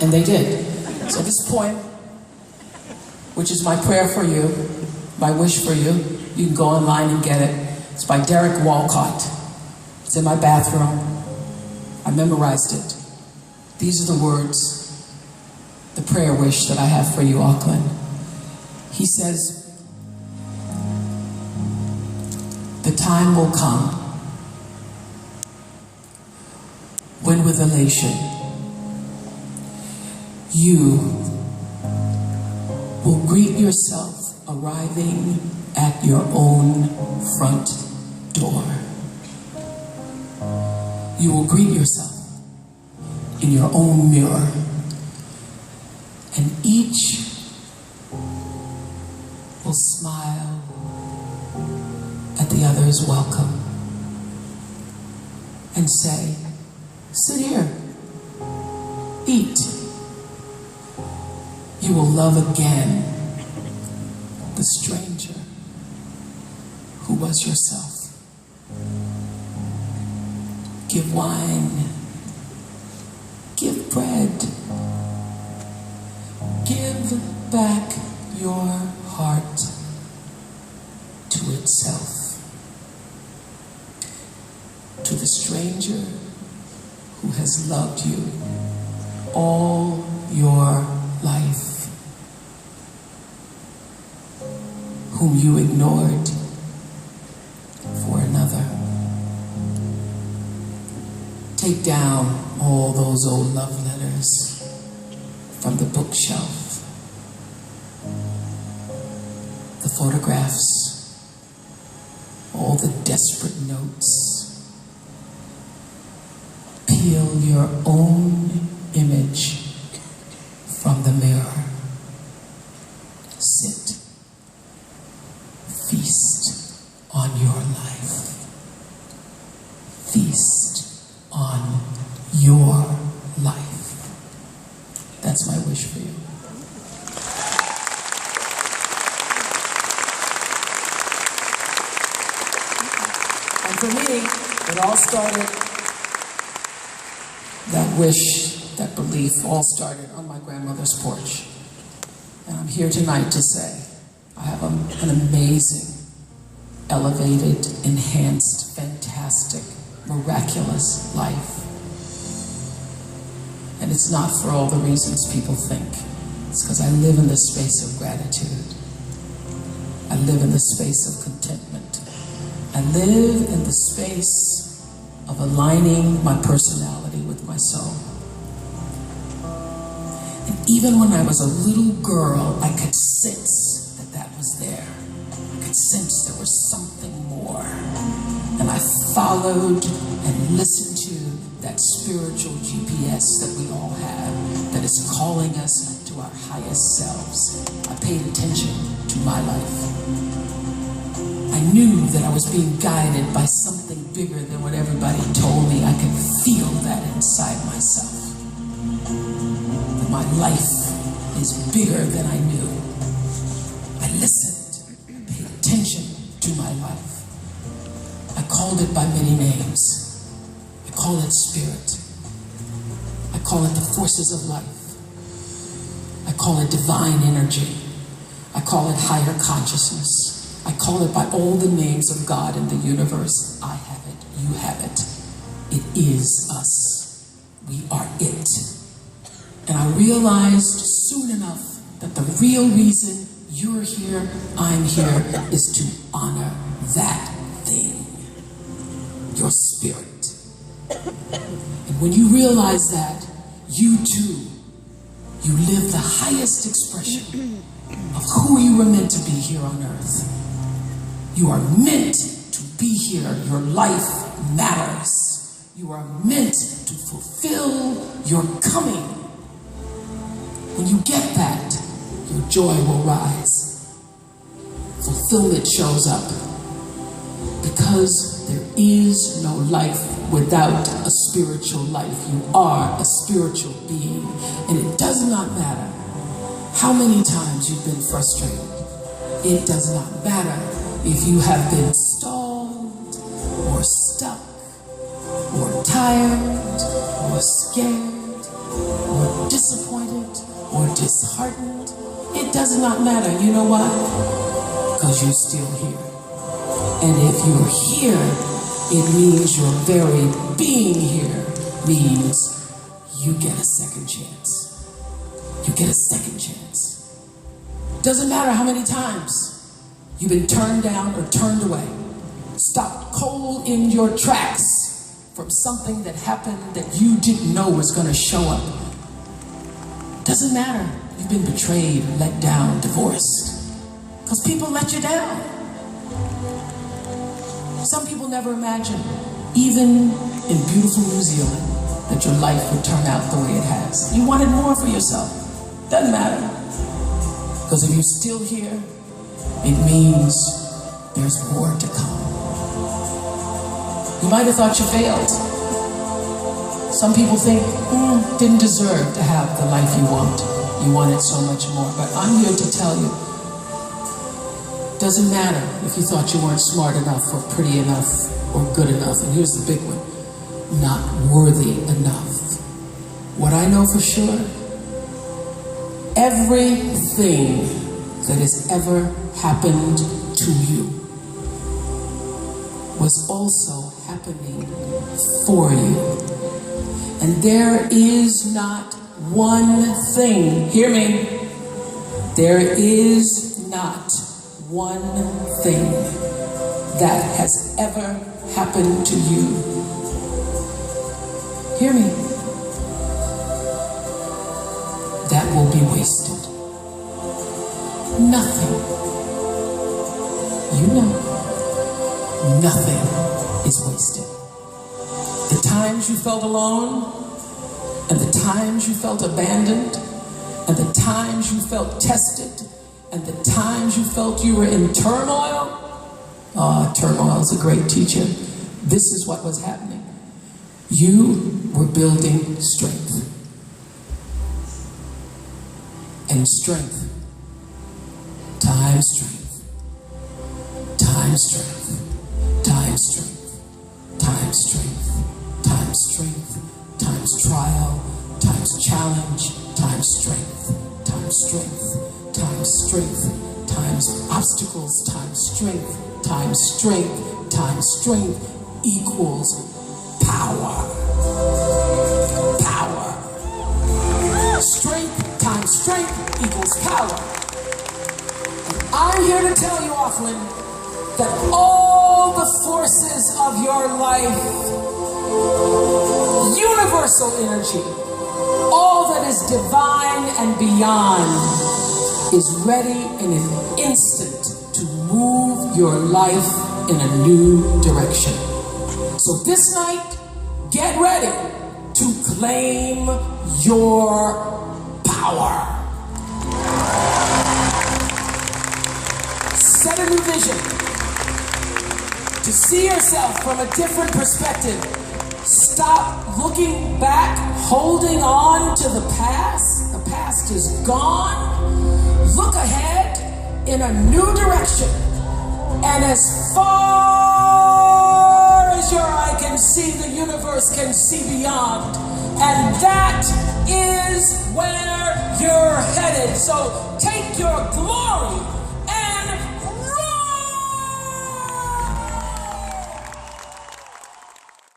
And they did. So this poem, which is my prayer for you, my wish for you, you can go online and get it. It's by Derek Walcott. It's in my bathroom. I memorized it. These are the words, the prayer wish that I have for you, Auckland. He says, the time will come when with elation you will greet yourself arriving at your own front door. You will greet yourself in your own mirror, and each will smile at the other's welcome and say, sit here, eat. You will love again the stranger who was yourself. Give wine, give bread, give back your heart to itself, to the stranger who has loved you all your life, whom you ignored for another. Take down all those old love letters from the bookshelf, the photographs, all the desperate notes. Peel your own image from the mirror. Sit. Feast on your life. Feast on your life. That's my wish for you. And for me, it all started, that wish, that belief, all started on my grandmother's porch. And I'm here tonight to say, I have an amazing, elevated, enhanced, fantastic, miraculous life. And it's not for all the reasons people think. It's because I live in the space of gratitude. I live in the space of contentment. I live in the space of aligning my personality with my soul. And even when I was a little girl, I could sense that was there. I could sense there was something more. And I followed and listened to that spiritual GPS that we all have, that is calling us to our highest selves. I paid attention to my life. I knew that I was being guided by something bigger than what everybody told me. I could feel that inside myself. That my life is bigger than I knew. I listened, I paid attention to my life. I called it by many names. I call it spirit. I call it the forces of life. I call it divine energy. I call it higher consciousness. I call it by all the names of God in the universe. I have it, you have it. It is us. We are it. And I realized soon enough that the real reason you're here, I'm here, is to honor that thing, your spirit. And when you realize that, you too, you live the highest expression of who you were meant to be here on earth. You are meant to be here. Your life matters. You are meant to fulfill your coming. When you get that, your joy will rise. Fulfillment shows up. Because there is no life without a spiritual life. You are a spiritual being. And it does not matter how many times you've been frustrated. It does not matter if you have been stalled or stuck or tired or scared or disappointed. disheartened, it does not matter. You know why? Because you're still here. And if you're here, it means your very being here means you get a second chance. You get a second chance. Doesn't matter how many times you've been turned down or turned away. Stopped cold in your tracks from something that happened that you didn't know was going to show up. Doesn't matter. You've been betrayed, let down, divorced. Because people let you down. Some people never imagined, even in beautiful New Zealand, that your life would turn out the way it has. You wanted more for yourself. Doesn't matter. Because if you're still here, it means there's more to come. You might have thought you failed. Some people think, didn't deserve to have the life you want. You wanted so much more. But I'm here to tell you, doesn't matter if you thought you weren't smart enough or pretty enough or good enough. And here's the big one, not worthy enough. What I know for sure, everything that has ever happened to you was also happening for you. And there is not one thing, hear me, there is not one thing that has ever happened to you, hear me, that will be wasted. Nothing. You know, nothing is wasted. The times you felt alone, and the times you felt abandoned, and the times you felt tested, and the times you felt you were in turmoil. Turmoil is a great teacher. This is what was happening. You were building strength. And strength times strength, times strength, times strength, times strength, times strength, times trial, times challenge, times strength, times strength, times strength, times obstacles, times strength, times strength, times strength equals power. Power. Strength times strength equals power. I'm here to tell you, Auckland, that all the forces of your life, universal energy, all that is divine and beyond, is ready in an instant to move your life in a new direction. So this night, get ready to claim your power. Set a new vision, to see yourself from a different perspective. Stop looking back, holding on to the past. The past is gone. Look ahead in a new direction. And as far as your eye can see, the universe can see beyond. And that is where you're headed. So take your glory